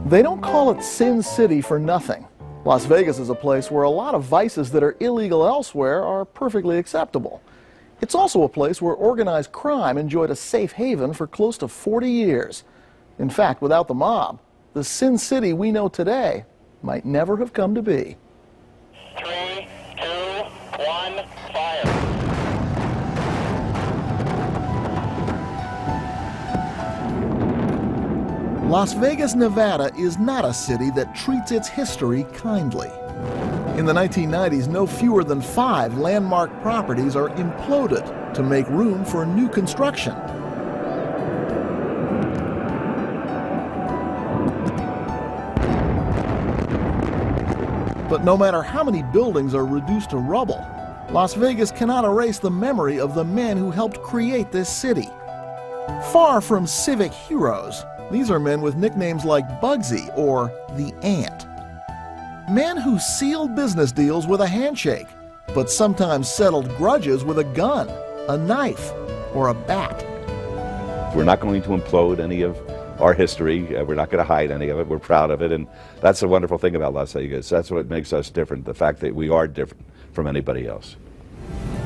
They don't call it Sin City for nothing. Las Vegas is a place where a lot of vices that are illegal elsewhere are perfectly acceptable. It's also a place where organized crime enjoyed a safe haven for close to 40 years. In fact, without the mob, the Sin City we know today might never have come to be. 3, 2, 1, fire. Las Vegas, Nevada is not a city that treats its history kindly. In the 1990s, no fewer than 5 landmark properties are imploded to make room for new construction. But no matter how many buildings are reduced to rubble, Las Vegas cannot erase the memory of the men who helped create this city. Far from civic heroes, these are men with nicknames like Bugsy or the Ant. Men who sealed business deals with a handshake, but sometimes settled grudges with a gun, a knife, or a bat. We're not going to implode any of our history. We're not going to hide any of it. We're proud of it, and that's the wonderful thing about Las Vegas. That's what makes us different, the fact that we are different from anybody else.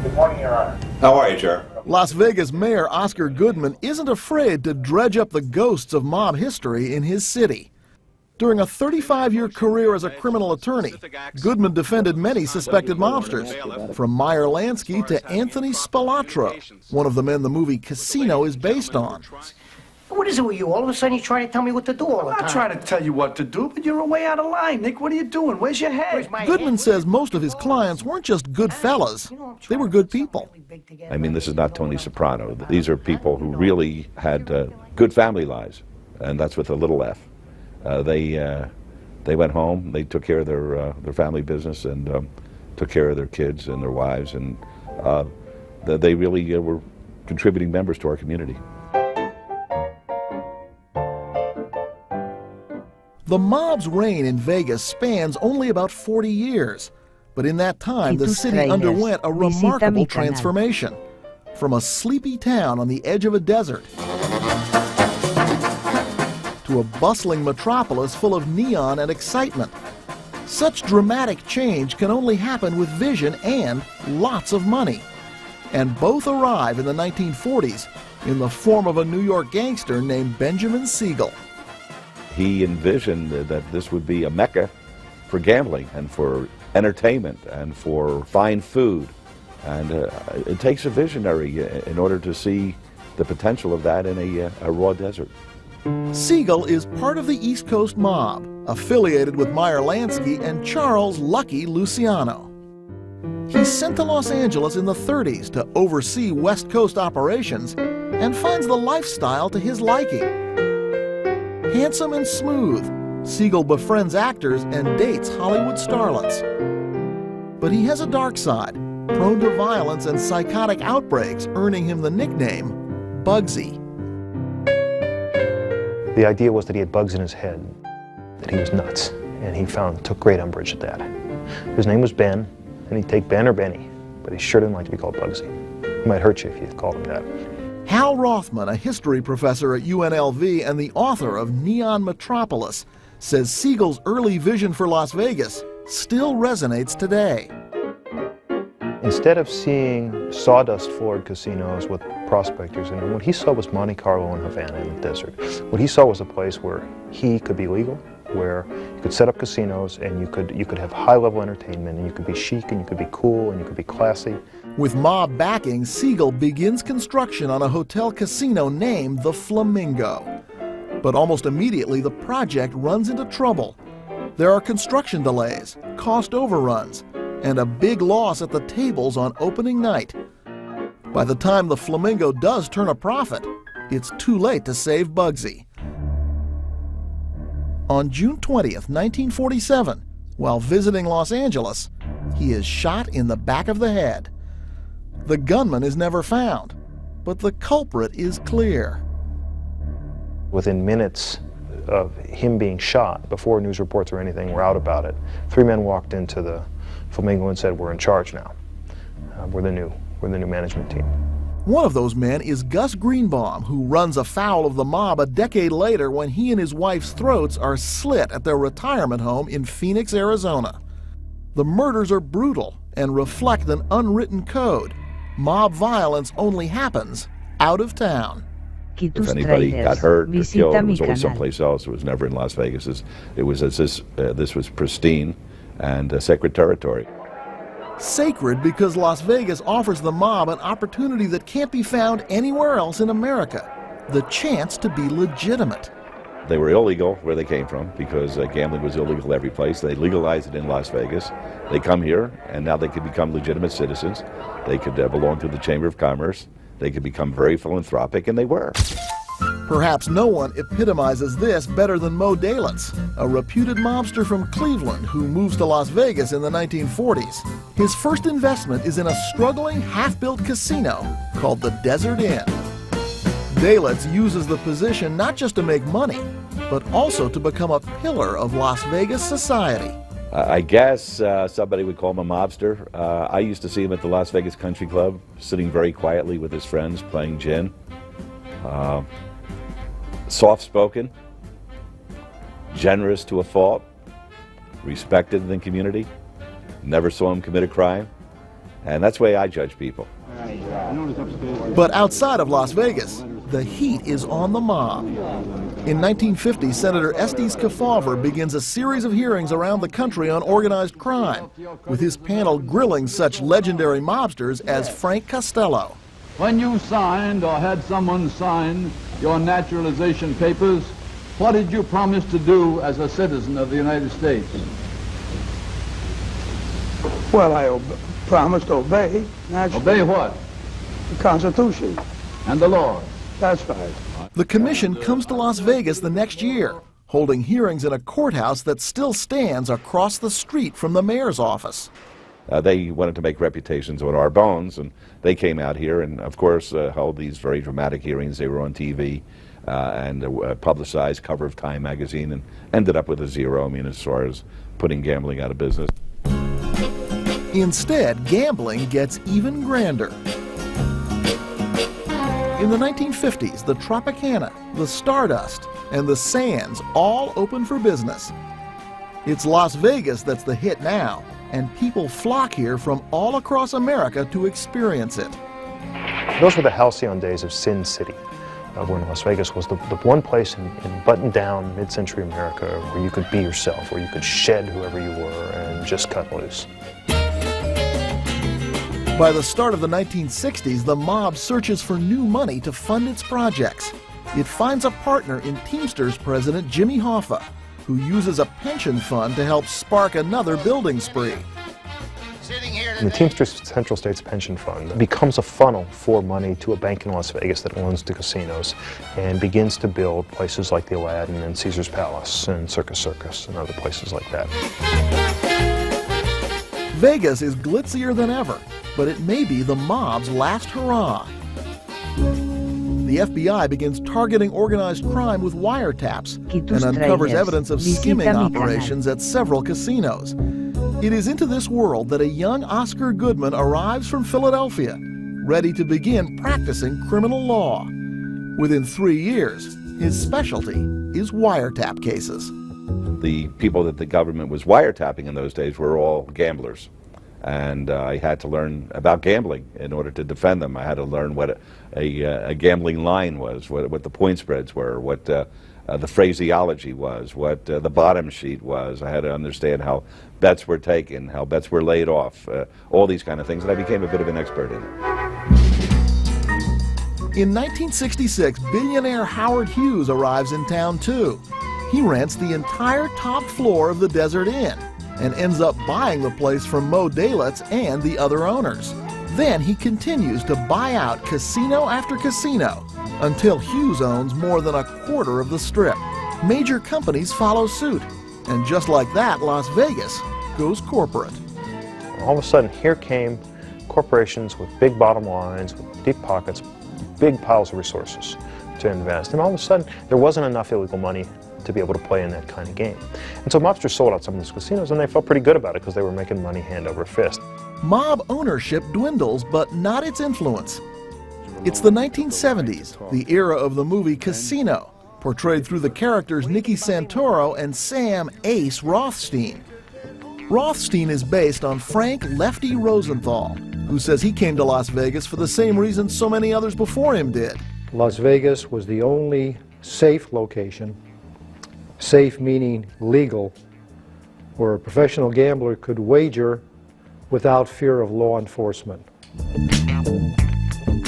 Good morning, Your Honor. How are you, Chair? Las Vegas Mayor Oscar Goodman isn't afraid to dredge up the ghosts of mob history in his city. During a 35-year career as a criminal attorney, Goodman defended many suspected mobsters, from Meyer Lansky to Tony Spilotro, one of the men the movie Casino is based on. What is it with you? All of a sudden you try to tell me what to do all the time. I'm not trying to tell you what to do, but you're way out of line, Nick. What are you doing? Where's your head? Goodman says most of his clients weren't just good fellas, they were good people. I mean, this is not Tony Soprano. These are people who really had good family lives, and that's with a little f. They went home, they took care of their family business, and took care of their kids and their wives, and they really were contributing members to our community. The mob's reign in Vegas spans only about 40 years, but in that time the city underwent a remarkable transformation. From a sleepy town on the edge of a desert to a bustling metropolis full of neon and excitement. Such dramatic change can only happen with vision and lots of money. And both arrive in the 1940s in the form of a New York gangster named Benjamin Siegel. He envisioned that this would be a mecca for gambling and for entertainment and for fine food. And it takes a visionary in order to see the potential of that in a raw desert. Siegel is part of the East Coast mob, affiliated with Meyer Lansky and Charles Lucky Luciano. He's sent to Los Angeles in the 30s to oversee West Coast operations and finds the lifestyle to his liking. Handsome and smooth, Siegel befriends actors and dates Hollywood starlets. But he has a dark side, prone to violence and psychotic outbreaks, earning him the nickname Bugsy. The idea was that he had bugs in his head, that he was nuts, and he took great umbrage at that. His name was Ben, and he'd take Ben or Benny, but he sure didn't like to be called Bugsy. He might hurt you if you called him that. Hal Rothman, a history professor at UNLV and the author of Neon Metropolis, says Siegel's early vision for Las Vegas still resonates today. Instead of seeing sawdust-floored casinos with prospectors in them, what he saw was Monte Carlo and Havana in the desert. What he saw was a place where he could be legal, where you could set up casinos and you could have high-level entertainment, and you could be chic and you could be cool and you could be classy. With mob backing, Siegel begins construction on a hotel casino named the Flamingo. But almost immediately the project runs into trouble. There are construction delays, cost overruns, and a big loss at the tables on opening night. By the time the Flamingo does turn a profit, it's too late to save Bugsy. On June 20th, 1947, while visiting Los Angeles, he is shot in the back of the head. The gunman is never found, but the culprit is clear. Within minutes of him being shot, before news reports or anything were out about it, 3 men walked into the Flamingo and said, "We're in charge now. We're the new management team." One of those men is Gus Greenbaum, who runs afoul of the mob a decade later when he and his wife's throats are slit at their retirement home in Phoenix, Arizona. The murders are brutal and reflect an unwritten code. Mob violence only happens out of town. If anybody got hurt or killed, it was always someplace else. It was never in Las Vegas. It was as this was pristine and sacred territory. Sacred because Las Vegas offers the mob an opportunity that can't be found anywhere else in America, the chance to be legitimate. They were illegal where they came from because gambling was illegal every place. They legalized it in Las Vegas. They come here, and now they could become legitimate citizens. They could belong to the Chamber of Commerce. They could become very philanthropic, and they were. Perhaps no one epitomizes this better than Mo Dalitz, a reputed mobster from Cleveland who moves to Las Vegas in the 1940s. His first investment is in a struggling half-built casino called the Desert Inn. Dalitz uses the position not just to make money, but also to become a pillar of Las Vegas society. I guess somebody would call him a mobster. I used to see him at the Las Vegas Country Club, sitting very quietly with his friends, playing gin. Soft-spoken, generous to a fault, respected in the community. Never saw him commit a crime. And that's the way I judge people. But outside of Las Vegas, the heat is on the mob. In 1950, Senator Estes Kefauver begins a series of hearings around the country on organized crime, with his panel grilling such legendary mobsters as Frank Costello. When you signed or had someone sign your naturalization papers, what did you promise to do as a citizen of the United States? Well, I promised to obey. Obey what? The Constitution. And the law. That's right. The commission comes to Las Vegas the next year, holding hearings in a courthouse that still stands across the street from the mayor's office. They wanted to make reputations on our bones, and they came out here and, of course, held these very dramatic hearings. They were on TV and publicized cover of Time magazine, and ended up with a zero, I mean, as far as putting gambling out of business. Instead, gambling gets even grander. In the 1950s, the Tropicana, the Stardust, and the Sands all open for business. It's Las Vegas that's the hit now, and people flock here from all across America to experience it. Those were the halcyon days of Sin City, when Las Vegas was the one place in buttoned-down mid-century America where you could be yourself, where you could shed whoever you were and just cut loose. By the start of the 1960s, the mob searches for new money to fund its projects. It finds a partner in Teamsters president Jimmy Hoffa, who uses a pension fund to help spark another building spree. And the Teamsters Central States Pension Fund becomes a funnel for money to a bank in Las Vegas that owns the casinos and begins to build places like the Aladdin and Caesar's Palace and Circus and other places like that. Vegas is glitzier than ever, but it may be the mob's last hurrah. The FBI begins targeting organized crime with wiretaps and uncovers evidence of skimming operations at several casinos. It is into this world that a young Oscar Goodman arrives from Philadelphia, ready to begin practicing criminal law. Within 3 years, his specialty is wiretap cases. The people that the government was wiretapping in those days were all gamblers. And I had to learn about gambling in order to defend them. I had to learn what a gambling line was, what the point spreads were, what the phraseology was, what the bottom sheet was. I had to understand how bets were taken, how bets were laid off, all these kind of things, and I became a bit of an expert in it. In 1966, billionaire Howard Hughes arrives in town too. He rents the entire top floor of the Desert Inn and ends up buying the place from Mo Dalitz and the other owners. Then he continues to buy out casino after casino until Hughes owns more than a quarter of the Strip. Major companies follow suit, and just like that, Las Vegas goes corporate. All of a sudden, here came corporations with big bottom lines, with deep pockets, big piles of resources to invest, and all of a sudden, there wasn't enough illegal money to be able to play in that kind of game. And so mobsters sold out some of these casinos, and they felt pretty good about it because they were making money hand over fist. Mob ownership dwindles, but not its influence. It's the 1970s, the era of the movie Casino, portrayed through the characters Nicky Santoro and Sam Ace Rothstein. Rothstein is based on Frank Lefty Rosenthal, who says he came to Las Vegas for the same reason so many others before him did. Las Vegas was the only safe location, safe meaning legal, where a professional gambler could wager without fear of law enforcement.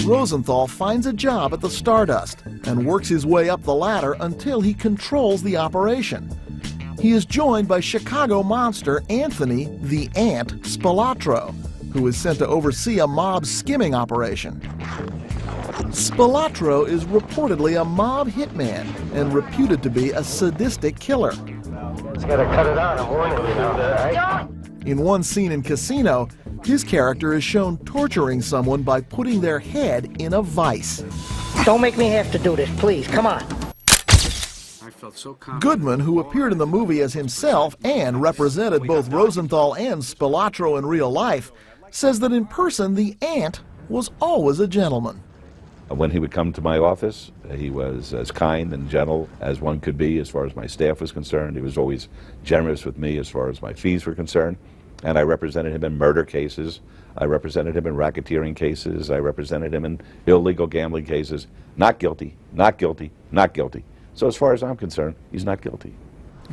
Rosenthal finds a job at the Stardust and works his way up the ladder until he controls the operation. He is joined by Chicago monster Anthony the Ant Spilotro, who is sent to oversee a mob skimming operation. Spilotro is reportedly a mob hitman and reputed to be a sadistic killer. Just gotta cut it out, I'm warning you now, right? In one scene in Casino, his character is shown torturing someone by putting their head in a vice. Don't make me have to do this, please, come on. Goodman, who appeared in the movie as himself and represented both Rosenthal and Spilotro in real life, says that in person the Ant was always a gentleman. When he would come to my office, he was as kind and gentle as one could be as far as my staff was concerned. He was always generous with me as far as my fees were concerned. And I represented him in murder cases. I represented him in racketeering cases. I represented him in illegal gambling cases. Not guilty, not guilty, not guilty. So as far as I'm concerned, he's not guilty.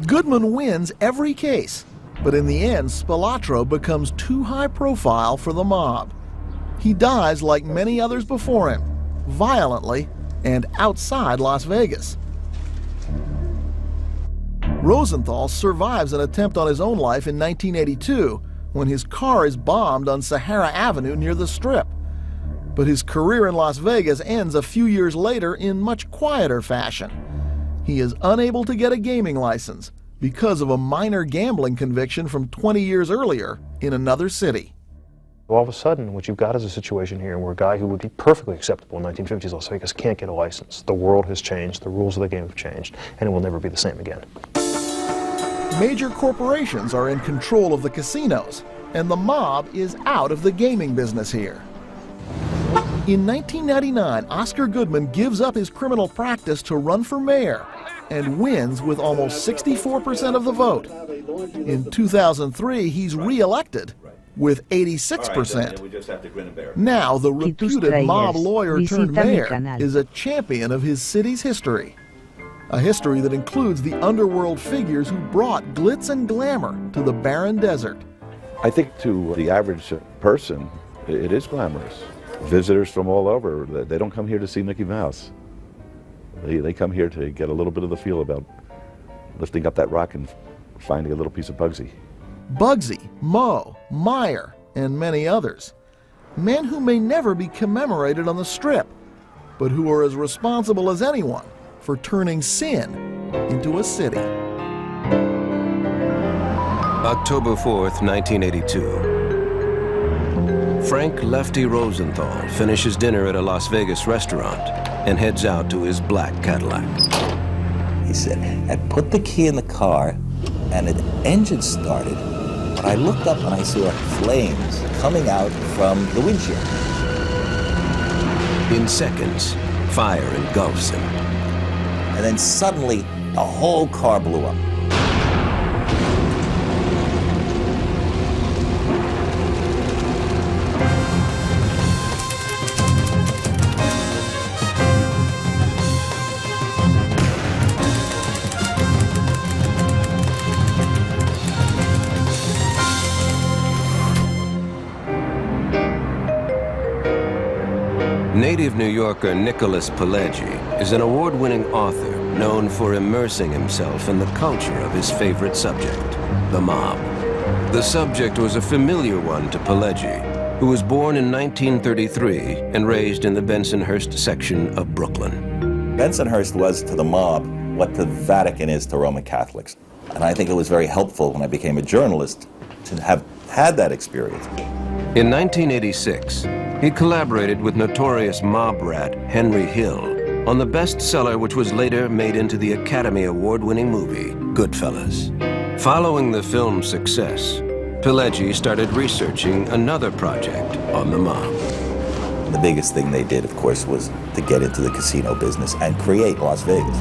Goodman wins every case, but in the end, Spilotro becomes too high profile for the mob. He dies like many others before him, violently and outside Las Vegas. Rosenthal survives an attempt on his own life in 1982 when his car is bombed on Sahara Avenue near the Strip. But his career in Las Vegas ends a few years later in much quieter fashion. He is unable to get a gaming license because of a minor gambling conviction from 20 years earlier in another city. All of a sudden, what you've got is a situation here where a guy who would be perfectly acceptable in 1950s Las Vegas can't get a license. The world has changed, the rules of the game have changed, and it will never be the same again. Major corporations are in control of the casinos, and the mob is out of the gaming business here. In 1999, Oscar Goodman gives up his criminal practice to run for mayor and wins with almost 64% of the vote. In 2003, he's re-elected with 86%. Now, the reputed mob lawyer turned mayor is a champion of his city's history. A history that includes the underworld figures who brought glitz and glamour to the barren desert. I think to the average person, it is glamorous. Visitors from all over, they don't come here to see Mickey Mouse. They come here to get a little bit of the feel about lifting up that rock and finding a little piece of Bugsy. Bugsy, Moe, Meyer, and many others. Men who may never be commemorated on the Strip, but who are as responsible as anyone for turning sin into a city. October 4th, 1982. Frank Lefty Rosenthal finishes dinner at a Las Vegas restaurant and heads out to his black Cadillac. He said, I put the key in the car and the engine started, but I looked up and I saw flames coming out from the windshield. In seconds, fire engulfs him. And then suddenly, the whole car blew up. Native New Yorker Nicholas Pileggi is an award-winning author known for immersing himself in the culture of his favorite subject, the mob. The subject was a familiar one to Pileggi, who was born in 1933 and raised in the Bensonhurst section of Brooklyn. Bensonhurst was to the mob what the Vatican is to Roman Catholics. And I think it was very helpful when I became a journalist to have had that experience. In 1986, he collaborated with notorious mob rat Henry Hill on the bestseller which was later made into the Academy Award-winning movie, Goodfellas. Following the film's success, Pileggi started researching another project on the mob. The biggest thing they did, of course, was to get into the casino business and create Las Vegas.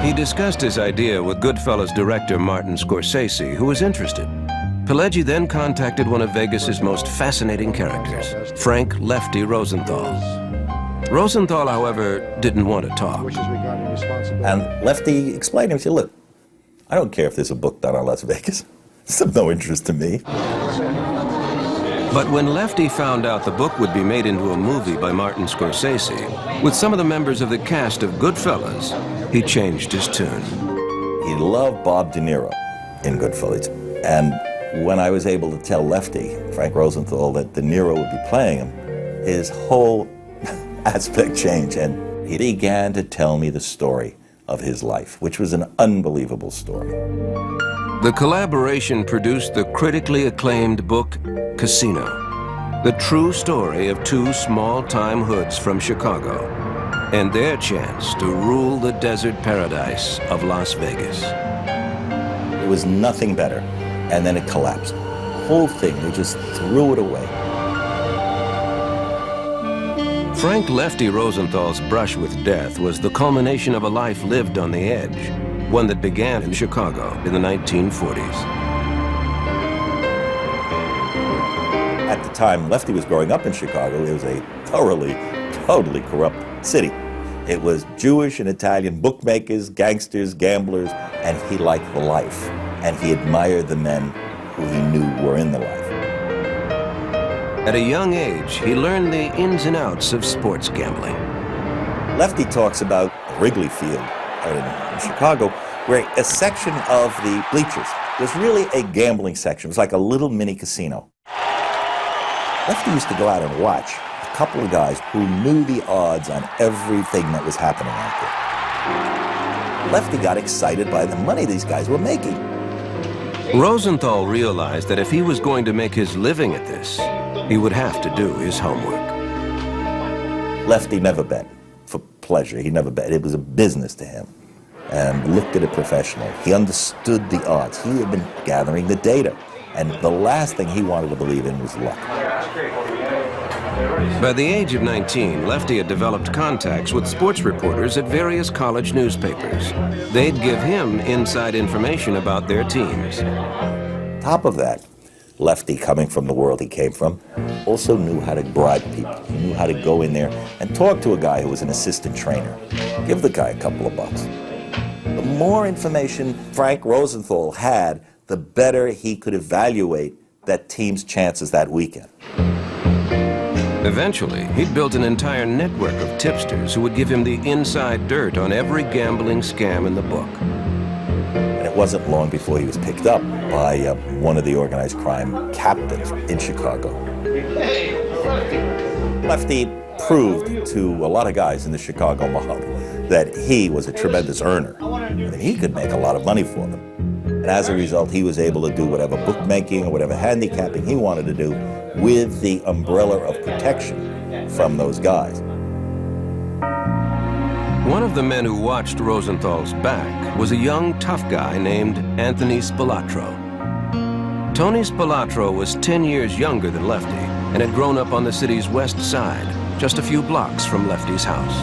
He discussed his idea with Goodfellas director Martin Scorsese, who was interested. Pileggi then contacted one of Vegas's most fascinating characters, Frank Lefty Rosenthal. Rosenthal, however, didn't want to talk. And Lefty explained to him, he said, look, I don't care if there's a book done on Las Vegas. It's of no interest to me. But when Lefty found out the book would be made into a movie by Martin Scorsese, with some of the members of the cast of Goodfellas, he changed his tune. He loved Bob De Niro in Goodfellas. And when I was able to tell Lefty, Frank Rosenthal, that De Niro would be playing him, his whole aspect changed, and he began to tell me the story of his life, which was an unbelievable story. The collaboration produced the critically acclaimed book, Casino, the true story of two small-time hoods from Chicago and their chance to rule the desert paradise of Las Vegas. It was nothing better, and then it collapsed. The whole thing, they just threw it away. Frank Lefty Rosenthal's brush with death was the culmination of a life lived on the edge, one that began in Chicago in the 1940s. At the time Lefty was growing up in Chicago, it was a thoroughly, totally corrupt city. It was Jewish and Italian bookmakers, gangsters, gamblers, and he liked the life. And he admired the men who he knew were in the life. At a young age, he learned the ins and outs of sports gambling. Lefty talks about Wrigley Field out in Chicago, where a section of the bleachers was really a gambling section. It was like a little mini casino. Lefty used to go out and watch a couple of guys who knew the odds on everything that was happening out there. Lefty got excited by the money these guys were making. Rosenthal realized that if he was going to make his living at this, he would have to do his homework. Lefty never bet for pleasure. He never bet. It was a business to him, and looked at it professionally. He understood the odds. He had been gathering the data, and the last thing he wanted to believe in was luck. By the age of 19, Lefty had developed contacts with sports reporters at various college newspapers. They'd give him inside information about their teams. Top of that, Lefty, coming from the world he came from, also knew how to bribe people. He knew how to go in there and talk to a guy who was an assistant trainer. Give the guy a couple of bucks. The more information Frank Rosenthal had, the better he could evaluate that team's chances that weekend. Eventually, he'd built an entire network of tipsters who would give him the inside dirt on every gambling scam in the book. And it wasn't long before he was picked up by one of the organized crime captains in Chicago. Lefty proved to a lot of guys in the Chicago mob that he was a tremendous earner, and he could make a lot of money for them. And as a result, he was able to do whatever bookmaking or whatever handicapping he wanted to do with the umbrella of protection from those guys. One of the men who watched Rosenthal's back was a young, tough guy named Anthony Spilotro. Tony Spilotro was 10 years younger than Lefty and had grown up on the city's west side, just a few blocks from Lefty's house.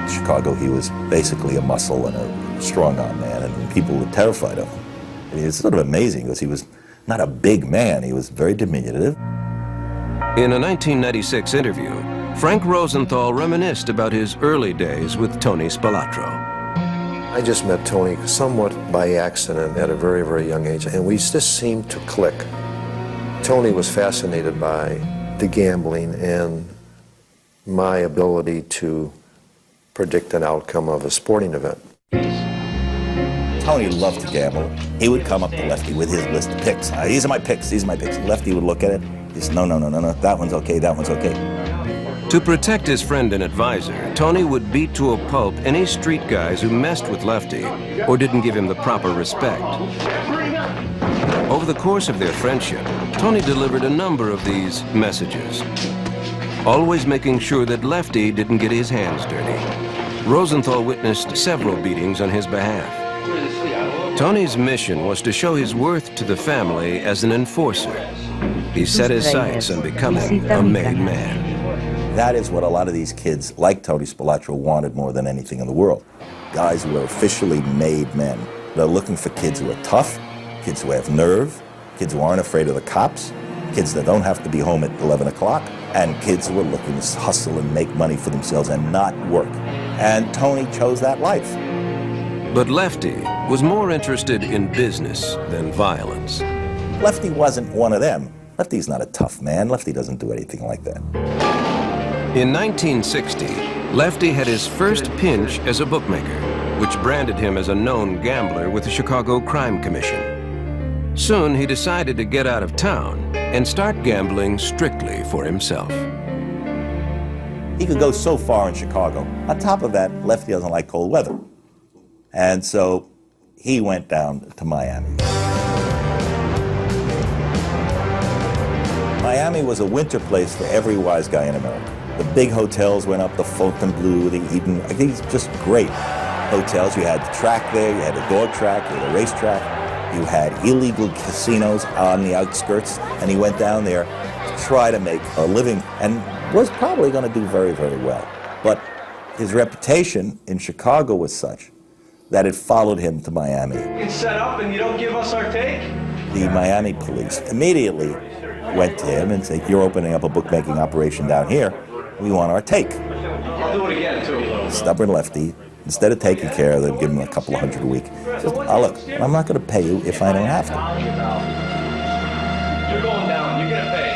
In Chicago, he was basically a muscle and a strong-arm man, and people were terrified of him. I mean, it's sort of amazing because he was not a big man, he was very diminutive. In a 1996 interview, Frank Rosenthal reminisced about his early days with Tony Spilotro. I just met Tony somewhat by accident at a very, very young age, and we just seemed to click. Tony was fascinated by the gambling and my ability to predict an outcome of a sporting event. Tony loved to gamble. He would come up to Lefty with his list of picks. These are my picks, these are my picks. Lefty would look at it, he said, no, that one's okay, that one's okay. To protect his friend and advisor, Tony would beat to a pulp any street guys who messed with Lefty or didn't give him the proper respect. Over the course of their friendship, Tony delivered a number of these messages, always making sure that Lefty didn't get his hands dirty. Rosenthal witnessed several beatings on his behalf. Tony's mission was to show his worth to the family as an enforcer. he set his sights on becoming a made man. That is what a lot of these kids, like Tony Spilotro, wanted more than anything in the world. Guys who are officially made men. They're looking for kids who are tough, kids who have nerve, kids who aren't afraid of the cops, kids that don't have to be home at 11 o'clock, and kids who are looking to hustle and make money for themselves and not work. And Tony chose that life. But Lefty was more interested in business than violence. Lefty wasn't one of them. Lefty's not a tough man. Lefty doesn't do anything like that. In 1960, Lefty had his first pinch as a bookmaker, which branded him as a known gambler with the Chicago Crime Commission. Soon, he decided to get out of town and start gambling strictly for himself. He could go so far in Chicago. On top of that, Lefty doesn't like cold weather. And so he went down to Miami. Miami was a winter place for every wise guy in America. The big hotels went up, the Fontainebleau, the Eden. I think it's just great hotels. You had the track there, you had the dog track, you had the racetrack, you had illegal casinos on the outskirts, and he went down there to try to make a living and was probably going to do very, very well. But his reputation in Chicago was such that it followed him to Miami. It's set up and you don't give us our take? The Miami police immediately went to him and said, "You're opening up a bookmaking operation down here. We want our take." I'll do it again, too. Stubborn Lefty, instead of taking care of them, giving them a couple of $100 a week, says, "Oh, look, I'm not going to pay you if I don't have to." You're going down. You're going to pay.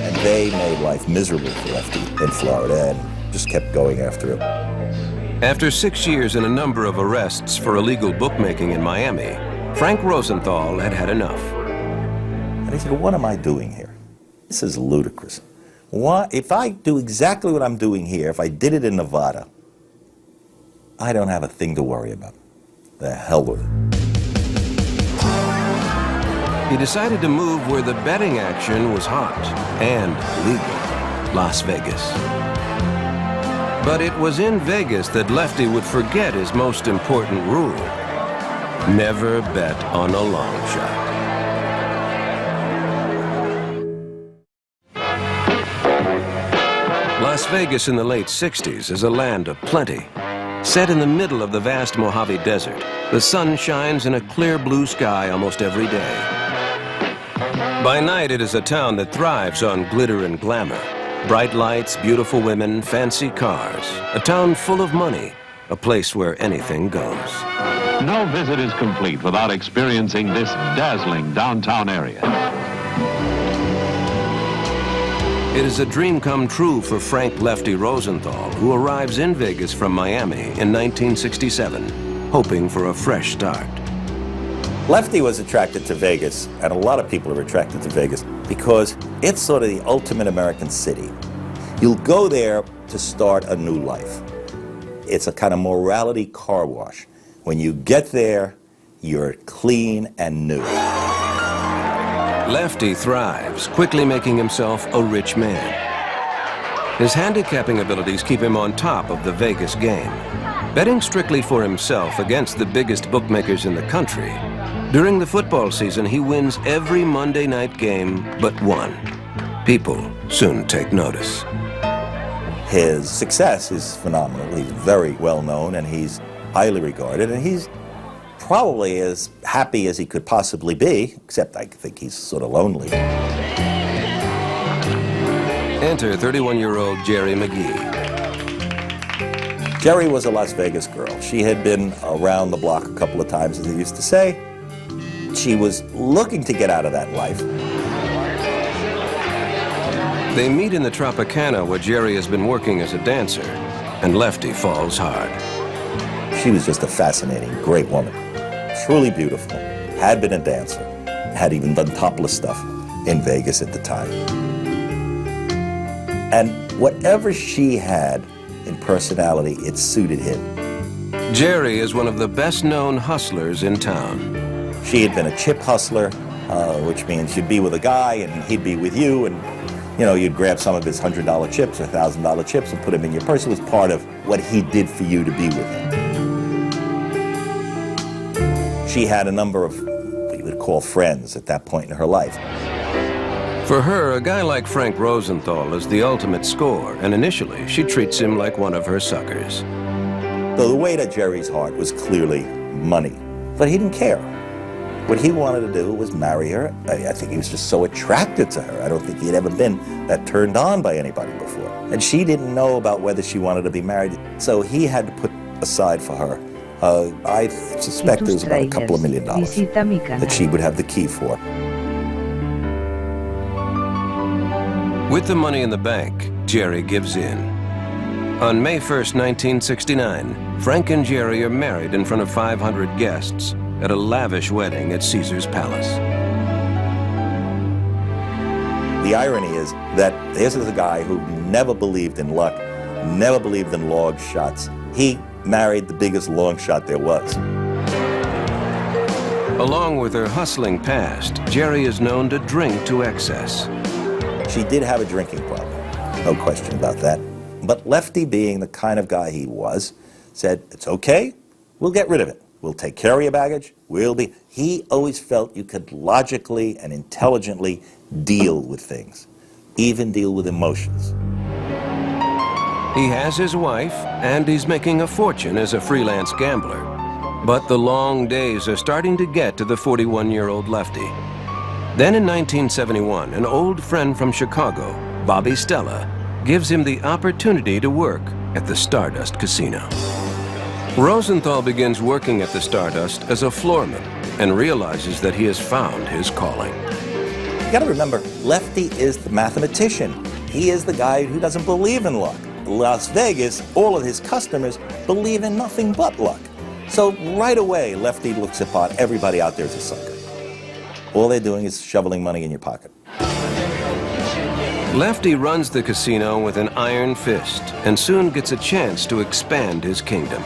And they made life miserable for Lefty in Florida and just kept going after him. After 6 years and a number of arrests for illegal bookmaking in Miami, Frank Rosenthal had had enough. And he said, "What am I doing here? This is ludicrous. Why, if I do exactly what I'm doing here, if I did it in Nevada, I don't have a thing to worry about. The hell with it." He decided to move where the betting action was hot and legal, Las Vegas. But it was in Vegas that Lefty would forget his most important rule: never bet on a long shot. Las Vegas in the late 60s is a land of plenty. Set in the middle of the vast Mojave Desert, the sun shines in a clear blue sky almost every day. By night, it is a town that thrives on glitter and glamour. Bright lights, beautiful women, fancy cars. A town full of money, a place where anything goes. No visit is complete without experiencing this dazzling downtown area. It is a dream come true for Frank Lefty Rosenthal, who arrives in Vegas from Miami in 1967, hoping for a fresh start. Lefty was attracted to Vegas, and a lot of people are attracted to Vegas, because it's sort of the ultimate American city. You'll go there to start a new life. It's a kind of morality car wash. When you get there, you're clean and new. Lefty thrives, quickly making himself a rich man. His handicapping abilities keep him on top of the Vegas game. Betting strictly for himself against the biggest bookmakers in the country, during the football season, he wins every Monday night game but one. People soon take notice. His success is phenomenal. He's very well known and he's highly regarded, and he's probably as happy as he could possibly be, except I think he's sort of lonely. Enter 31-year-old Jerry McGee. Jerry was a Las Vegas girl. She had been around the block a couple of times, as they used to say. She was looking to get out of that life. They meet in the Tropicana, where Jerry has been working as a dancer, and Lefty falls hard. She was just a fascinating, great woman. Truly beautiful. Had been a dancer. Had even done topless stuff in Vegas at the time. And whatever she had in personality, it suited him. Jerry is one of the best-known hustlers in town. She had been a chip hustler, which means you'd be with a guy and he'd be with you, and you know, you'd grab some of his $100 chips or $1,000 chips and put them in your purse. It was part of what he did for you to be with him. She had a number of would call friends at that point in her life. For her, a guy like Frank Rosenthal is the ultimate score, and initially she treats him like one of her suckers. So the weight of Jerry's heart was clearly money, but he didn't care. What he wanted to do was marry her. I think he was just so attracted to her. I don't think he had ever been that turned on by anybody before. And she didn't know about whether she wanted to be married, so he had to put aside for her. I suspect it was about $2 million that she would have the key for. With the money in the bank, Jerry gives in. On May 1st, 1969, Frank and Jerry are married in front of 500 guests at a lavish wedding at Caesar's Palace. The irony is that this is a guy who never believed in luck, never believed in long shots. He married the biggest long shot there was. Along with her hustling past, Jerry is known to drink to excess. She did have a drinking problem, no question about that. But Lefty, being the kind of guy he was, said, it's okay, we'll get rid of it. We'll take care of your baggage, He always felt you could logically and intelligently deal with things, even deal with emotions. He has his wife, and he's making a fortune as a freelance gambler. But the long days are starting to get to the 41-year-old Lefty. Then in 1971, an old friend from Chicago, Bobby Stella, gives him the opportunity to work at the Stardust Casino. Rosenthal begins working at the Stardust as a floorman and realizes that he has found his calling. You gotta remember, Lefty is the mathematician. He is the guy who doesn't believe in luck. Las Vegas, all of his customers believe in nothing but luck. So right away, Lefty looks upon everybody out there as a sucker. All they're doing is shoveling money in your pocket. Lefty runs the casino with an iron fist and soon gets a chance to expand his kingdom.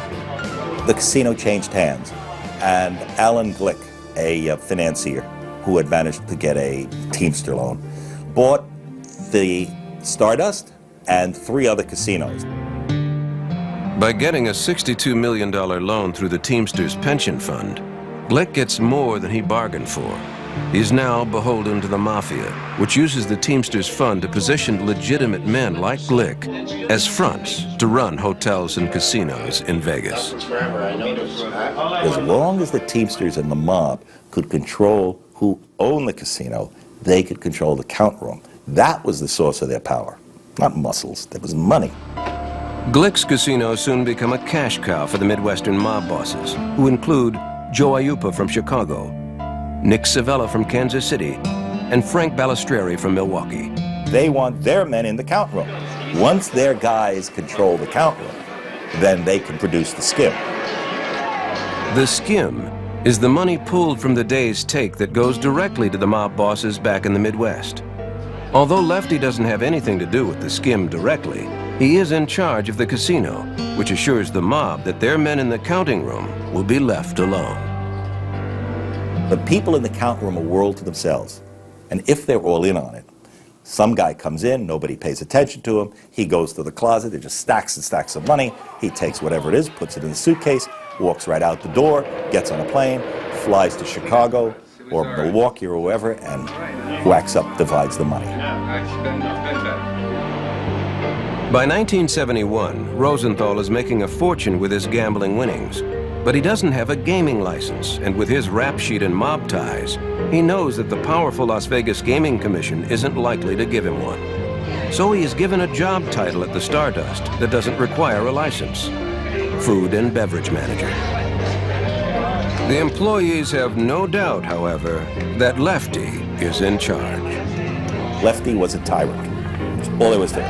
The casino changed hands, and Alan Glick, a financier who had managed to get a Teamster loan, bought the Stardust and 3 other casinos. By getting a $62 million loan through the Teamsters pension fund, Glick gets more than he bargained for. He's now beholden to the MAFIA, which uses the Teamsters fund to position legitimate men like Glick as fronts to run hotels and casinos in Vegas. As long as the Teamsters and the mob could control who owned the casino, they could control the count room. That was the source of their power. Not muscles, there was money. Glick's casinos soon become a cash cow for the Midwestern mob bosses, who include Joe Aiuppa from Chicago, Nick Savella from Kansas City, and Frank Balistreri from Milwaukee. They want their men in the count room. Once their guys control the count room, then they can produce the skim. The skim is the money pulled from the day's take that goes directly to the mob bosses back in the Midwest. Although Lefty doesn't have anything to do with the skim directly, he is in charge of the casino, which assures the mob that their men in the counting room will be left alone. The people in the count room are world to themselves. And if they're all in on it, some guy comes in, nobody pays attention to him, he goes to the closet, there's just stacks and stacks of money, he takes whatever it is, puts it in a suitcase, walks right out the door, gets on a plane, flies to Chicago or Milwaukee or wherever, and whacks up, divides the money. By 1971, Rosenthal is making a fortune with his gambling winnings. But he doesn't have a gaming license, and with his rap sheet and mob ties, he knows that the powerful Las Vegas Gaming Commission isn't likely to give him one. So he is given a job title at the Stardust that doesn't require a license: Food and Beverage Manager. The employees have no doubt, however, that Lefty is in charge. Lefty was a tyrant. That's all there was to it.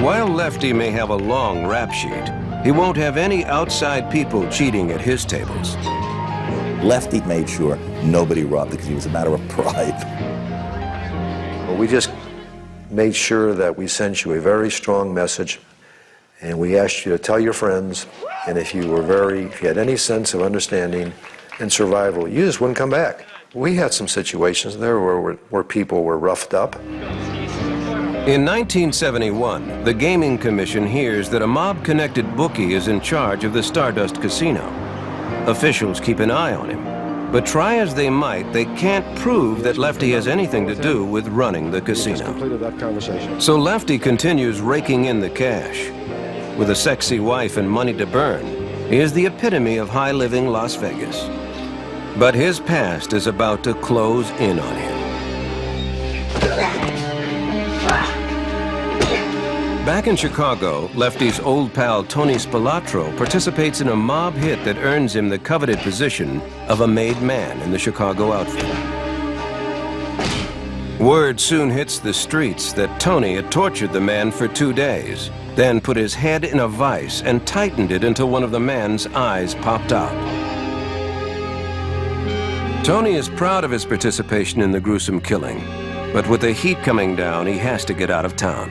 While Lefty may have a long rap sheet, he won't have any outside people cheating at his tables. Lefty made sure nobody robbed because it was a matter of pride. Well, we just made sure that we sent you a very strong message, and we asked you to tell your friends, and if you had any sense of understanding and survival, you just wouldn't come back. We had some situations there where people were roughed up. In 1971, the Gaming Commission hears that a mob-connected bookie is in charge of the Stardust Casino. Officials keep an eye on him, But try as they might, they can't prove that Lefty has anything to do with running the casino. So Lefty continues raking in the cash. With a sexy wife and money to burn, he is the epitome of high-living Las Vegas. But his past is about to close in on him. Back in Chicago, Lefty's old pal Tony Spilotro participates in a mob hit that earns him the coveted position of a made man in the Chicago outfit. Word soon hits the streets that Tony had tortured the man for 2 days, then put his head in a vise and tightened it until one of the man's eyes popped out. Tony is proud of his participation in the gruesome killing, but with the heat coming down, he has to get out of town.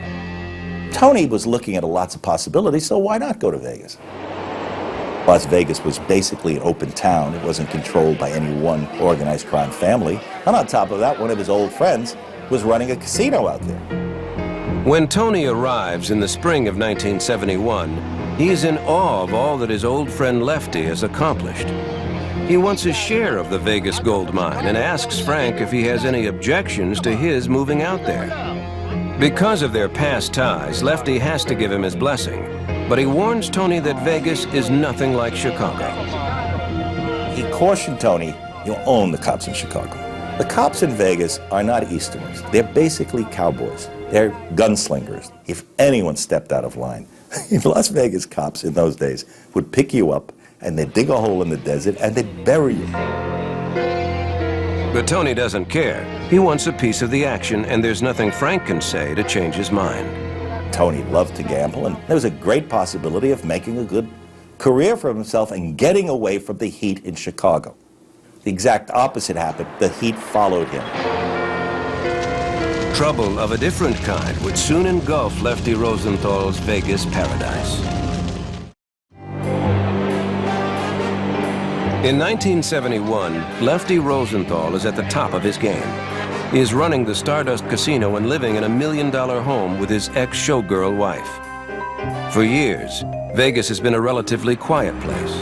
Tony was looking at lots of possibilities, so why not go to Vegas? Las Vegas was basically an open town. It wasn't controlled by any one organized crime family. And on top of that, one of his old friends was running a casino out there. When Tony arrives in the spring of 1971, he is in awe of all that his old friend Lefty has accomplished. He wants his share of the Vegas gold mine and asks Frank if he has any objections to his moving out there. Because of their past ties, Lefty has to give him his blessing, but he warns Tony that Vegas is nothing like Chicago. He cautioned Tony, you'll own the cops in Chicago. The cops in Vegas are not Easterners. They're basically cowboys. They're gunslingers. If anyone stepped out of line, Las Vegas cops in those days would pick you up and they'd dig a hole in the desert and they'd bury you. But Tony doesn't care. He wants a piece of the action, and there's nothing Frank can say to change his mind. Tony loved to gamble, and there was a great possibility of making a good career for himself and getting away from the heat in Chicago. The exact opposite happened. The heat followed him. Trouble of a different kind would soon engulf Lefty Rosenthal's Vegas paradise. In 1971, Lefty Rosenthal is at the top of his game. He is running the Stardust Casino and living in a $1 million home with his ex-showgirl wife. For years, Vegas has been a relatively quiet place.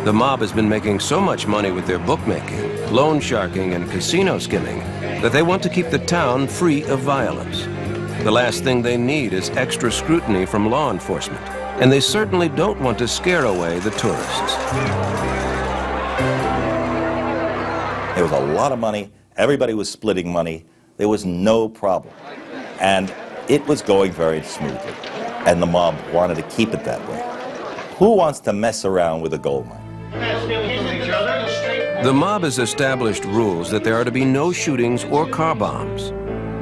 The mob has been making so much money with their bookmaking, loan sharking, and casino skimming that they want to keep the town free of violence. The last thing they need is extra scrutiny from law enforcement, and they certainly don't want to scare away the tourists. There was a lot of money. Everybody was splitting money. There was no problem. And it was going very smoothly. And the mob wanted to keep it that way. Who wants to mess around with a gold mine? The mob has established rules that there are to be no shootings or car bombs.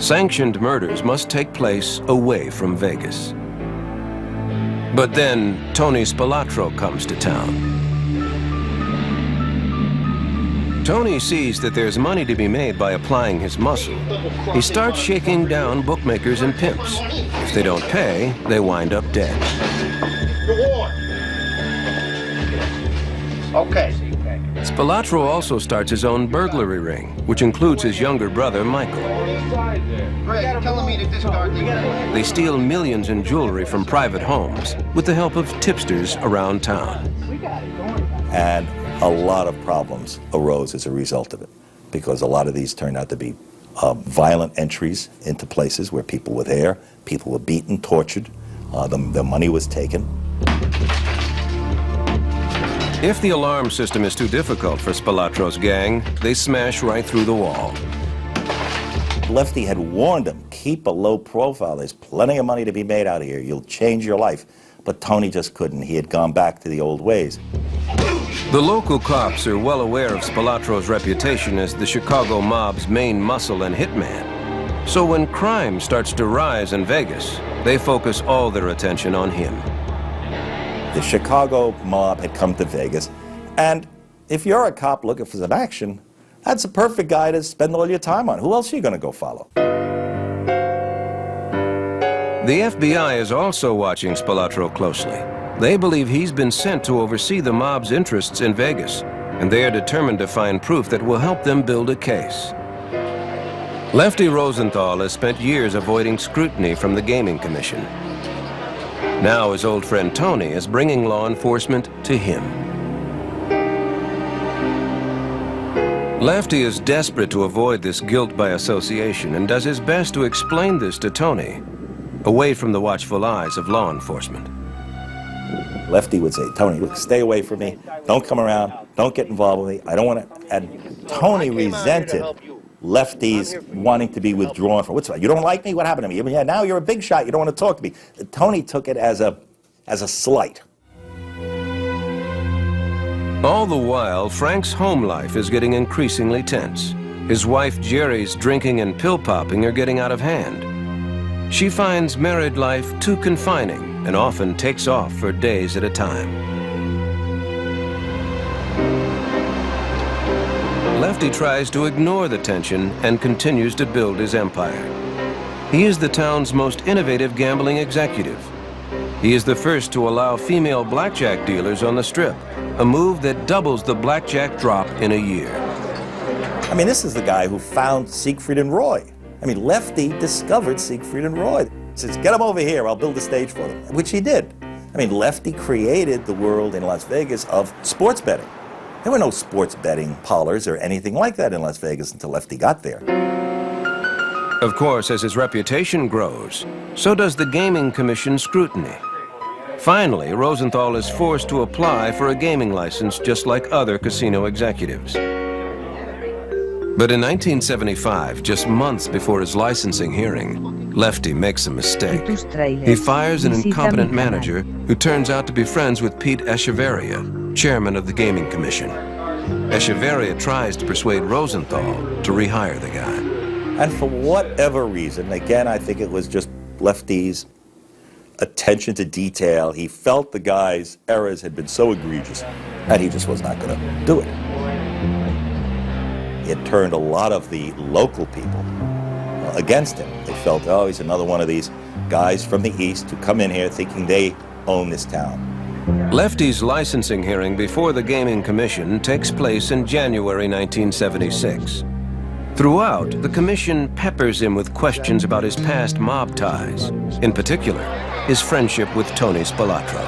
Sanctioned murders must take place away from Vegas. But then Tony Spilotro comes to town. Tony sees that there's money to be made by applying his muscle. He starts shaking down bookmakers and pimps. If they don't pay, they wind up dead. Okay. Spilotro also starts his own burglary ring, which includes his younger brother, Michael. They steal millions in jewelry from private homes with the help of tipsters around town. And a lot of problems arose as a result of it, because a lot of these turned out to be violent entries into places where people were there, people were beaten, tortured, the money was taken. If the alarm system is too difficult for Spilotro's gang, they smash right through the wall. Lefty had warned him, keep a low profile, there's plenty of money to be made out of here, you'll change your life. But Tony just couldn't, he had gone back to the old ways. The local cops are well aware of Spilotro's reputation as the Chicago mob's main muscle and hitman. So when crime starts to rise in Vegas, they focus all their attention on him. The Chicago mob had come to Vegas, and if you're a cop looking for some action, that's a perfect guy to spend all your time on. Who else are you going to go follow? The FBI is also watching Spilotro closely. They believe he's been sent to oversee the mob's interests in Vegas, and they are determined to find proof that will help them build a case. Lefty Rosenthal has spent years avoiding scrutiny from the Gaming Commission. Now his old friend Tony is bringing law enforcement to him. Lefty is desperate to avoid this guilt by association and does his best to explain this to Tony, away from the watchful eyes of law enforcement. Lefty would say, Tony, look, stay away from me. Don't come around. Don't get involved with me. I don't want to. And Tony resented Lefty's wanting to be withdrawn from. What's that? You don't like me? What happened to me? I mean, yeah, now you're a big shot. You don't want to talk to me. Tony took it as a slight. All the while, Frank's home life is getting increasingly tense. His wife Jerry's drinking and pill popping are getting out of hand. She finds married life too confining and often takes off for days at a time. Lefty tries to ignore the tension and continues to build his empire. He is the town's most innovative gambling executive. He is the first to allow female blackjack dealers on the strip, a move that doubles the blackjack drop in a year. I mean, this is the guy who found Siegfried and Roy. I mean, Lefty discovered Siegfried and Roy. He says, get them over here, I'll build a stage for them, which he did. I mean, Lefty created the world in Las Vegas of sports betting. There were no sports betting parlors or anything like that in Las Vegas until Lefty got there. Of course, as his reputation grows, so does the Gaming Commission's scrutiny. Finally, Rosenthal is forced to apply for a gaming license just like other casino executives. But in 1975, just months before his licensing hearing, Lefty makes a mistake. He fires an incompetent manager who turns out to be friends with Pete Echeverria, chairman of the Gaming Commission. Echeverria tries to persuade Rosenthal to rehire the guy. And for whatever reason, again, I think it was just Lefty's attention to detail. He felt the guy's errors had been so egregious, and he just was not going to do it. It turned a lot of the local people against him. They felt, oh, he's another one of these guys from the East who come in here thinking they own this town. Lefty's licensing hearing before the Gaming Commission takes place in January 1976. Throughout, the commission peppers him with questions about his past mob ties, in particular, his friendship with Tony Spilotro.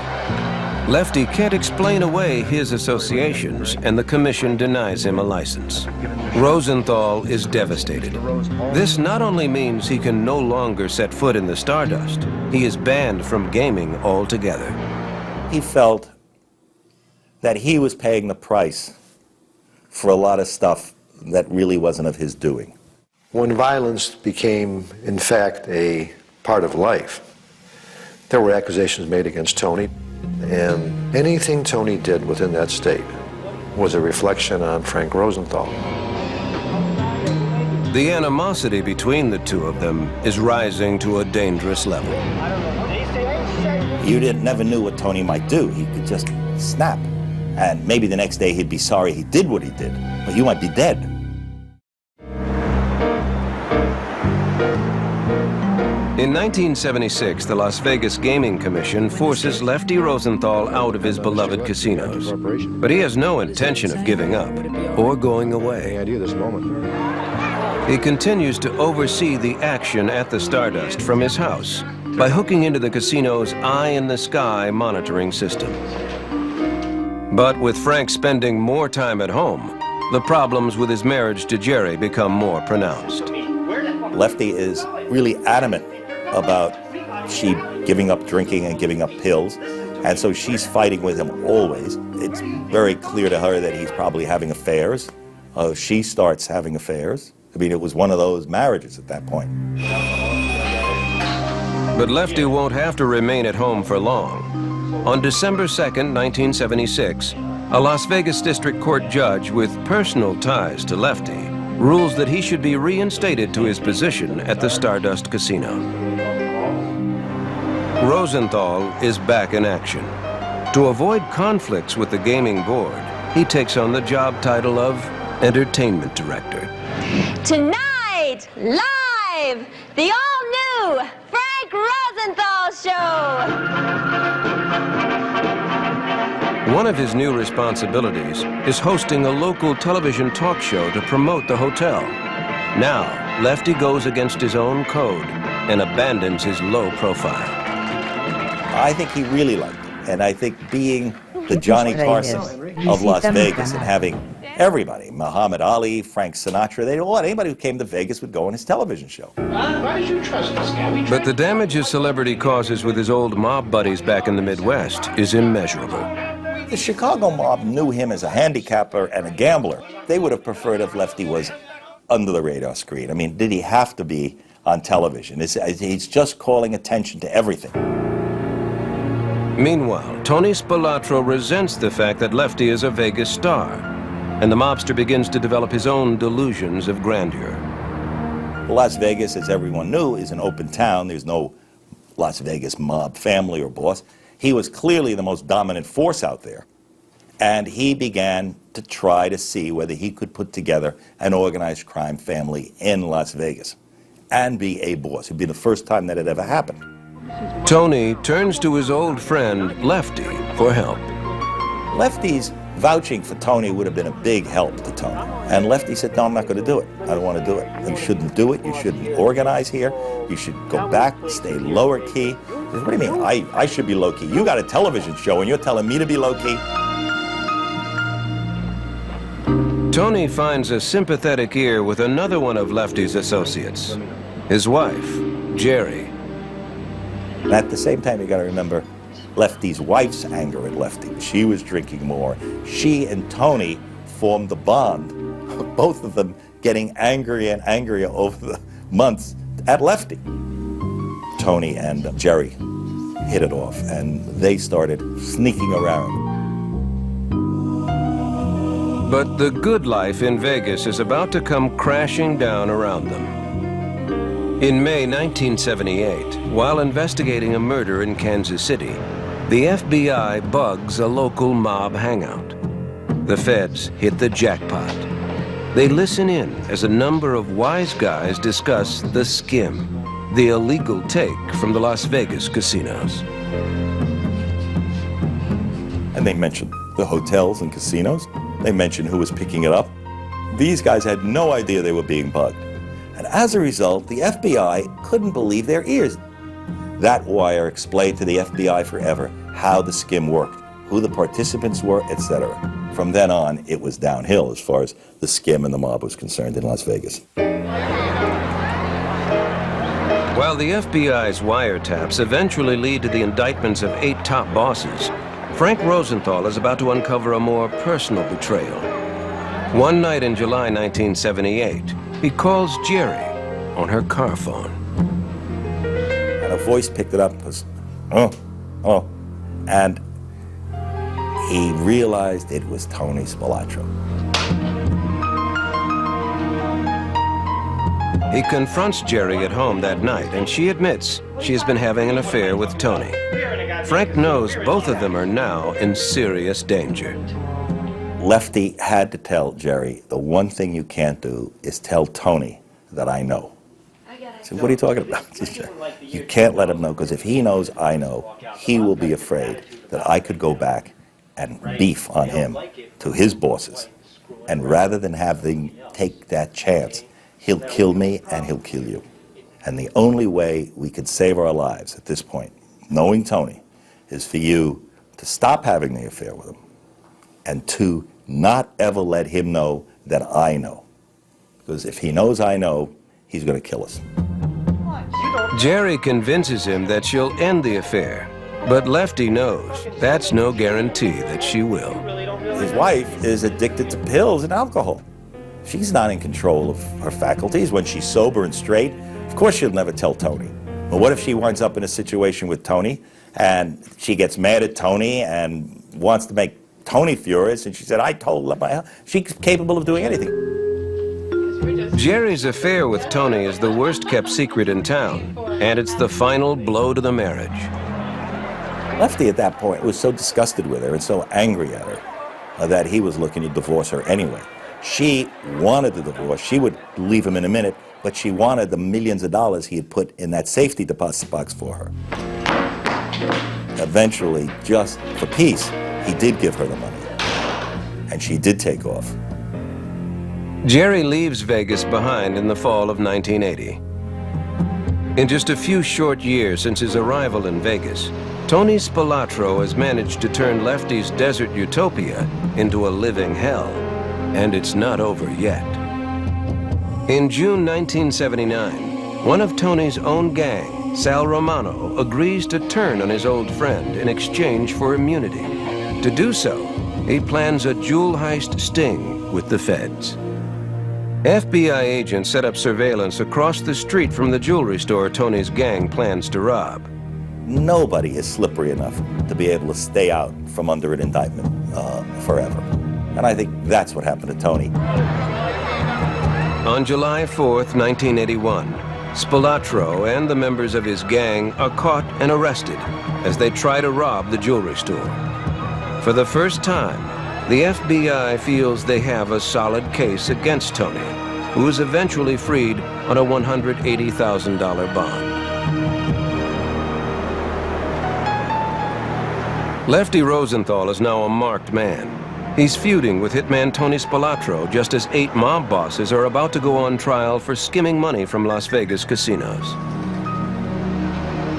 Lefty can't explain away his associations, and the commission denies him a license. Rosenthal is devastated. This not only means he can no longer set foot in the Stardust, he is banned from gaming altogether. He felt that he was paying the price for a lot of stuff that really wasn't of his doing. When violence became, in fact, a part of life, there were accusations made against Tony, and anything Tony did within that state was a reflection on Frank Rosenthal. The animosity between the two of them is rising to a dangerous level. You never knew what Tony might do. He could just snap. And maybe the next day he'd be sorry he did what he did, but you might be dead. In 1976, the Las Vegas Gaming Commission forces Lefty Rosenthal out of his beloved casinos. But he has no intention of giving up or going away. He continues to oversee the action at the Stardust from his house by hooking into the casino's eye-in-the-sky monitoring system. But with Frank spending more time at home, the problems with his marriage to Jerry become more pronounced. Lefty is really adamant about she giving up drinking and giving up pills, and so she's fighting with him always. It's very clear to her that he's probably having affairs. She starts having affairs. I mean, it was one of those marriages at that point. But Lefty won't have to remain at home for long. On December 2nd, 1976, a Las Vegas District Court judge with personal ties to Lefty rules that he should be reinstated to his position at the Stardust Casino. Rosenthal is back in action. To avoid conflicts with the gaming board, he takes on the job title of Entertainment Director. Tonight, live, the all-new Frank Rosenthal Show! One of his new responsibilities is hosting a local television talk show to promote the hotel. Now, Lefty goes against his own code and abandons his low profile. I think he really liked it, and I think being the Johnny Carson of Las Vegas, and having everybody, Muhammad Ali, Frank Sinatra, anybody who came to Vegas would go on his television show. Why did you trust this guy? But the damage his celebrity causes with his old mob buddies back in the Midwest is immeasurable. The Chicago mob knew him as a handicapper and a gambler. They would have preferred if Lefty was under the radar screen. I mean, did he have to be on television? He's just calling attention to everything. Meanwhile, Tony Spilotro resents the fact that Lefty is a Vegas star, and the mobster begins to develop his own delusions of grandeur. Las Vegas, as everyone knew, is an open town. There's no Las Vegas mob family or boss. He was clearly the most dominant force out there. And he began to try to see whether he could put together an organized crime family in Las Vegas and be a boss. It'd be the first time that had ever happened. Tony turns to his old friend, Lefty, for help. Lefty's vouching for Tony would have been a big help to Tony. And Lefty said, no, I'm not going to do it. I don't want to do it. You shouldn't do it. You shouldn't organize here. You should go back, stay lower key. What do you mean? I should be low key. You got a television show and you're telling me to be low key? Tony finds a sympathetic ear with another one of Lefty's associates, his wife, Jerry. And at the same time, you got to remember Lefty's wife's anger at Lefty. She was drinking more. She and Tony formed the bond, both of them getting angrier and angrier over the months at Lefty. Tony and Jerry hit it off, and they started sneaking around. But the good life in Vegas is about to come crashing down around them. In May 1978, while investigating a murder in Kansas City, the FBI bugs a local mob hangout. The feds hit the jackpot. They listen in as a number of wise guys discuss the skim, the illegal take from the Las Vegas casinos. And they mentioned the hotels and casinos. They mentioned who was picking it up. These guys had no idea they were being bugged. And as a result, the FBI couldn't believe their ears. That wire explained to the FBI forever how the skim worked, who the participants were, etc. From then on, it was downhill as far as the skim and the mob was concerned in Las Vegas. While the FBI's wiretaps eventually lead to the indictments of 8 top bosses, Frank Rosenthal is about to uncover a more personal betrayal. One night in July 1978, he calls Jerry on her car phone. And a voice picked it up as, oh, and he realized it was Tony Spilotro. He confronts Jerry at home that night, and she admits she has been having an affair with Tony. Frank knows both of them are now in serious danger. Lefty had to tell Jerry, the one thing you can't do is tell Tony that I know. I said, what are you talking about? You can't let him know, because if he knows I know, he will be afraid that I could go back and beef on him to his bosses. And rather than have them take that chance, he'll kill me and he'll kill you. And the only way we could save our lives at this point, knowing Tony, is for you to stop having the affair with him and to not ever let him know that I know. Because if he knows I know, he's going to kill us. Jerry convinces him that she'll end the affair, but Lefty knows that's no guarantee that she will. His wife is addicted to pills and alcohol. She's not in control of her faculties. When she's sober and straight, of course she'll never tell Tony. But what if she winds up in a situation with Tony and she gets mad at Tony and wants to make Tony furious, and she said, I told her, she's capable of doing anything. Jerry's affair with Tony is the worst kept secret in town, and it's the final blow to the marriage. Lefty at that point was so disgusted with her and so angry at her that he was looking to divorce her anyway. She wanted the divorce. She would leave him in a minute, but she wanted the millions of dollars he had put in that safety deposit box for her. Eventually, just for peace, he did give her the money, and she did take off. Jerry leaves Vegas behind in the fall of 1980. In just a few short years since his arrival in Vegas, Tony Spilotro has managed to turn Lefty's desert utopia into a living hell, and it's not over yet. In June 1979, one of Tony's own gang, Sal Romano, agrees to turn on his old friend in exchange for immunity. To do so, he plans a jewel heist sting with the feds. FBI agents set up surveillance across the street from the jewelry store Tony's gang plans to rob. Nobody is slippery enough to be able to stay out from under an indictment forever. And I think that's what happened to Tony. On July 4th, 1981, Spilotro and the members of his gang are caught and arrested as they try to rob the jewelry store. For the first time, the FBI feels they have a solid case against Tony, who is eventually freed on a $180,000 bond. Lefty Rosenthal is now a marked man. He's feuding with hitman Tony Spilotro just as 8 mob bosses are about to go on trial for skimming money from Las Vegas casinos.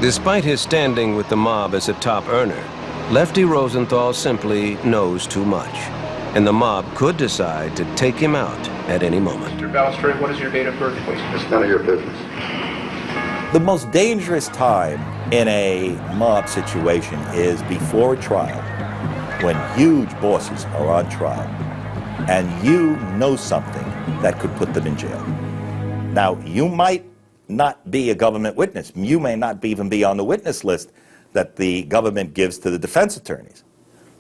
Despite his standing with the mob as a top earner, Lefty Rosenthal simply knows too much, and the mob could decide to take him out at any moment. Mr. Balustrade, what is your date of birth, please? It's none of your business. The most dangerous time in a mob situation is before a trial, when huge bosses are on trial, and you know something that could put them in jail. Now, you might not be a government witness. You may not even be on the witness list that the government gives to the defense attorneys.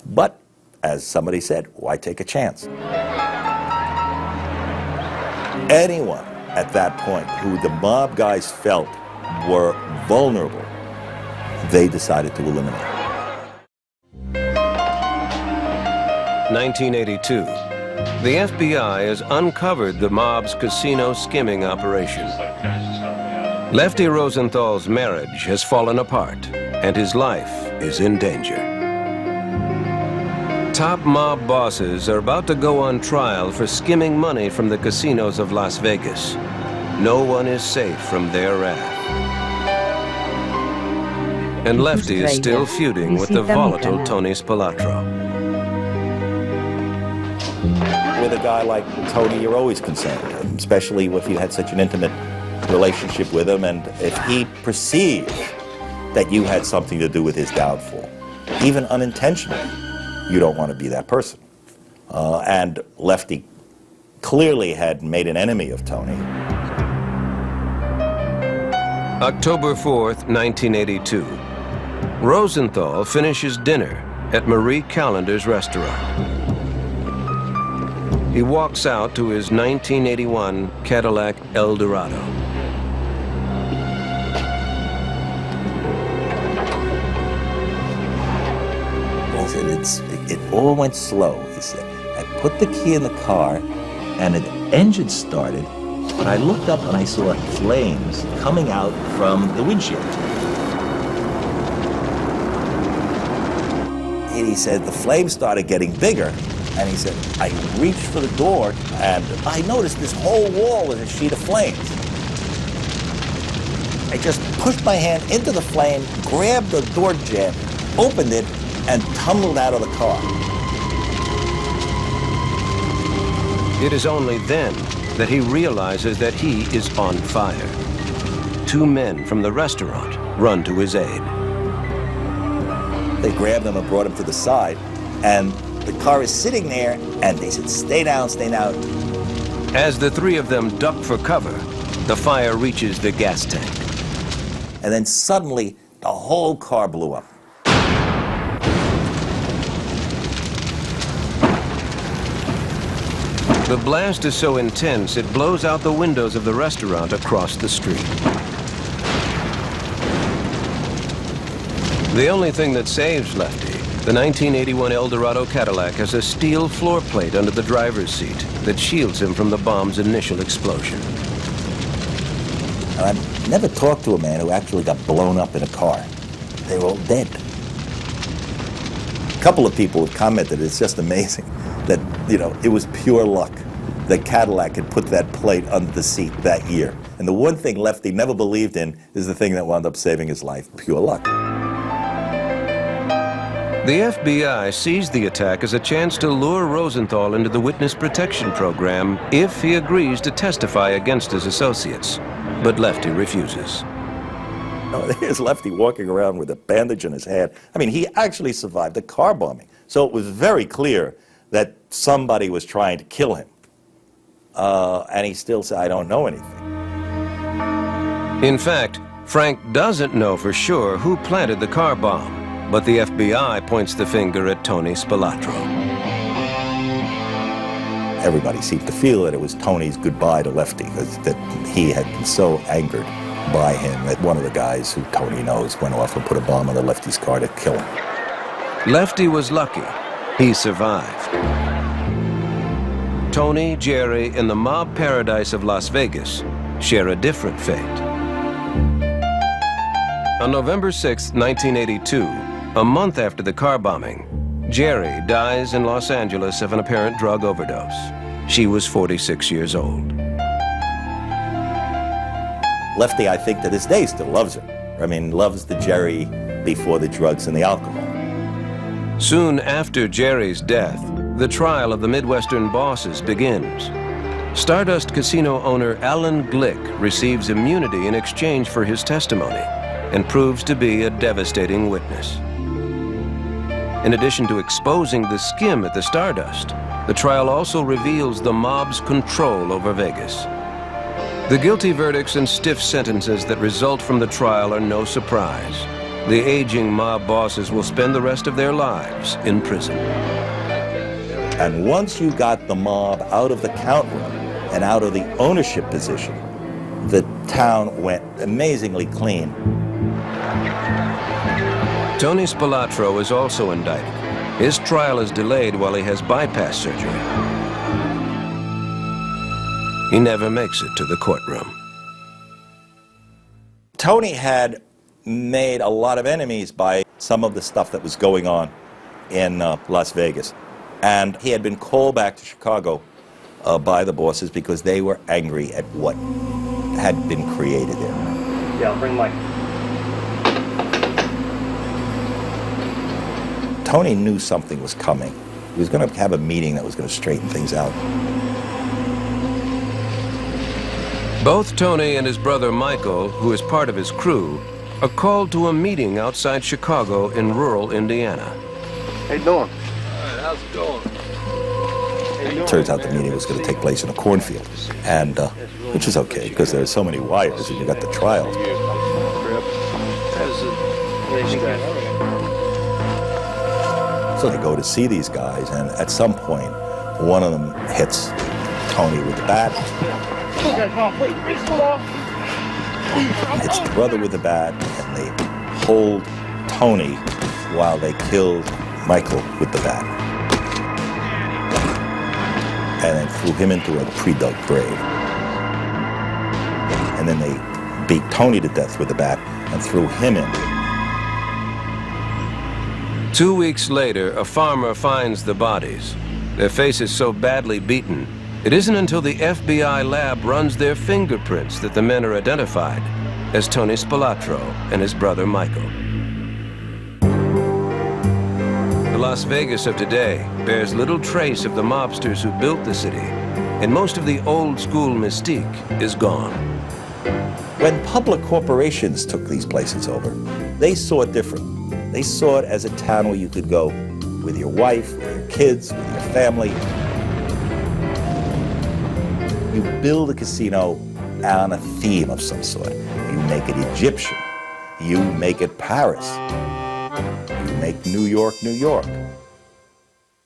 But, as somebody said, why take a chance? Anyone at that point who the mob guys felt were vulnerable, they decided to eliminate. 1982. The FBI has uncovered the mob's casino skimming operation. Lefty Rosenthal's marriage has fallen apart, and his life is in danger. Top mob bosses are about to go on trial for skimming money from the casinos of Las Vegas. No one is safe from their wrath. And Lefty is still feuding with the volatile Tony Spilotro. With a guy like Tony, you're always concerned, especially if you had such an intimate relationship with him, and if he perceived that you had something to do with his downfall, even unintentionally, you don't want to be that person. And Lefty clearly had made an enemy of Tony. October 4th, 1982. Rosenthal finishes dinner at Marie Callender's restaurant. He walks out to his 1981 Cadillac Eldorado. He said, it all went slow, he said. I put the key in the car, and the engine started, but I looked up and I saw flames coming out from the windshield. And he said the flames started getting bigger, and he said, I reached for the door, and I noticed this whole wall was a sheet of flames. I just pushed my hand into the flame, grabbed the door jamb, opened it, and tumbled out of the car. It is only then that he realizes that he is on fire. 2 men from the restaurant run to his aid. They grabbed him and brought him to the side, and the car is sitting there, and they said, stay down, stay down. As the 3 of them duck for cover, the fire reaches the gas tank. And then suddenly, the whole car blew up. The blast is so intense, it blows out the windows of the restaurant across the street. The only thing that saves Lefty, the 1981 Eldorado Cadillac, has a steel floor plate under the driver's seat that shields him from the bomb's initial explosion. I've never talked to a man who actually got blown up in a car. They were all dead. A couple of people have commented it's just amazing that, it was pure luck that Cadillac had put that plate under the seat that year. And the one thing Lefty never believed in is the thing that wound up saving his life, pure luck. The FBI sees the attack as a chance to lure Rosenthal into the witness protection program if he agrees to testify against his associates. But Lefty refuses. There's Lefty walking around with a bandage on his head. I mean, he actually survived a car bombing. So it was very clear that somebody was trying to kill him. And he still said, I don't know anything. In fact, Frank doesn't know for sure who planted the car bomb. But the FBI points the finger at Tony Spilotro. Everybody seemed to feel that it was Tony's goodbye to Lefty, that he had been so angered by him that one of the guys who Tony knows went off and put a bomb on the Lefty's car to kill him. Lefty was lucky. He survived. Tony, Jerry, and the mob paradise of Las Vegas share a different fate. On November 6, 1982, a month after the car bombing, Jerry dies in Los Angeles of an apparent drug overdose. She was 46 years old. Lefty, I think, to this day still loves her. I mean, loves the Jerry before the drugs and the alcohol. Soon after Jerry's death, the trial of the Midwestern bosses begins. Stardust casino owner Alan Glick receives immunity in exchange for his testimony and proves to be a devastating witness. In addition to exposing the skim at the Stardust, the trial also reveals the mob's control over Vegas. The guilty verdicts and stiff sentences that result from the trial are no surprise. The aging mob bosses will spend the rest of their lives in prison. And once you got the mob out of the count room and out of the ownership position, the town went amazingly clean. Tony Spilotro is also indicted. His trial is delayed while he has bypass surgery. He never makes it to the courtroom. Tony had made a lot of enemies by some of the stuff that was going on in Las Vegas. And he had been called back to Chicago by the bosses because they were angry at what had been created there. Yeah, I'll bring Mike. Tony knew something was coming. He was going to have a meeting that was going to straighten things out. Both Tony and his brother Michael, who is part of his crew, are called to a meeting outside Chicago in rural Indiana. How you doing? How's it going? It turns out the meeting was going to take place in a cornfield, and which is okay because there are so many wires and you got the trial. So they go to see these guys, and at some point, one of them hits Tony with the bat. Hits the brother with the bat, and they hold Tony while they killed Michael with the bat. And then threw him into a pre-dug grave. And then they beat Tony to death with the bat and threw him in. 2 weeks later, a farmer finds the bodies. Their faces so badly beaten, it isn't until the FBI lab runs their fingerprints that the men are identified as Tony Spilotro and his brother Michael. The Las Vegas of today bears little trace of the mobsters who built the city, and most of the old-school mystique is gone. When public corporations took these places over, they saw it different. They saw it as a town where you could go with your wife, with your kids, with your family. You build a casino on a theme of some sort. You make it Egyptian. You make it Paris. You make New York, New York.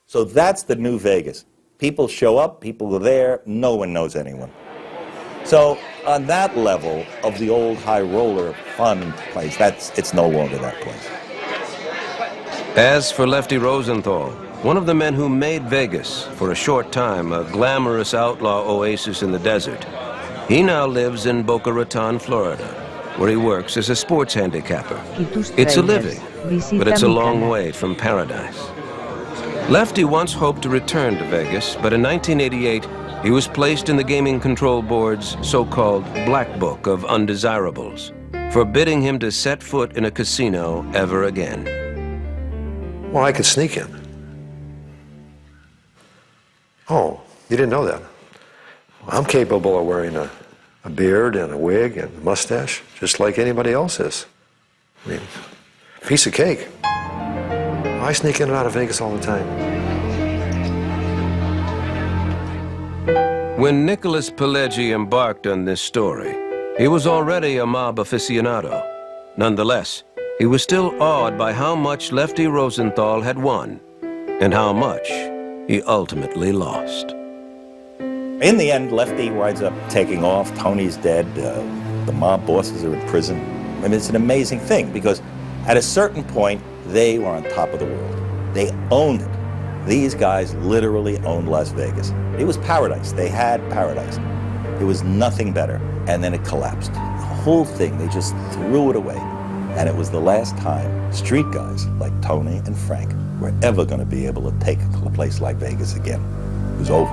So that's the new Vegas. People show up, people are there, no one knows anyone. So on that level of the old high roller fun place, it's no longer that place. As for Lefty Rosenthal, one of the men who made Vegas, for a short time, a glamorous outlaw oasis in the desert, he now lives in Boca Raton, Florida, where he works as a sports handicapper. It's a living, but it's a long way from paradise. Lefty once hoped to return to Vegas, but in 1988, he was placed in the Gaming Control Board's so-called Black Book of Undesirables, forbidding him to set foot in a casino ever again. Well, I could sneak in. Oh, you didn't know that? I'm capable of wearing a beard and a wig and a mustache, just like anybody else is. I mean, piece of cake. I sneak in and out of Vegas all the time. When Nicholas Pileggi embarked on this story, he was already a mob aficionado. Nonetheless, he was still awed by how much Lefty Rosenthal had won and how much he ultimately lost. In the end, Lefty winds up taking off. Tony's dead. The mob bosses are in prison. I mean, it's an amazing thing because at a certain point, they were on top of the world. They owned it. These guys literally owned Las Vegas. It was paradise. They had paradise. It was nothing better. And then it collapsed. The whole thing, they just threw it away. And it was the last time street guys like Tony and Frank were ever going to be able to take a place like Vegas again. It was over.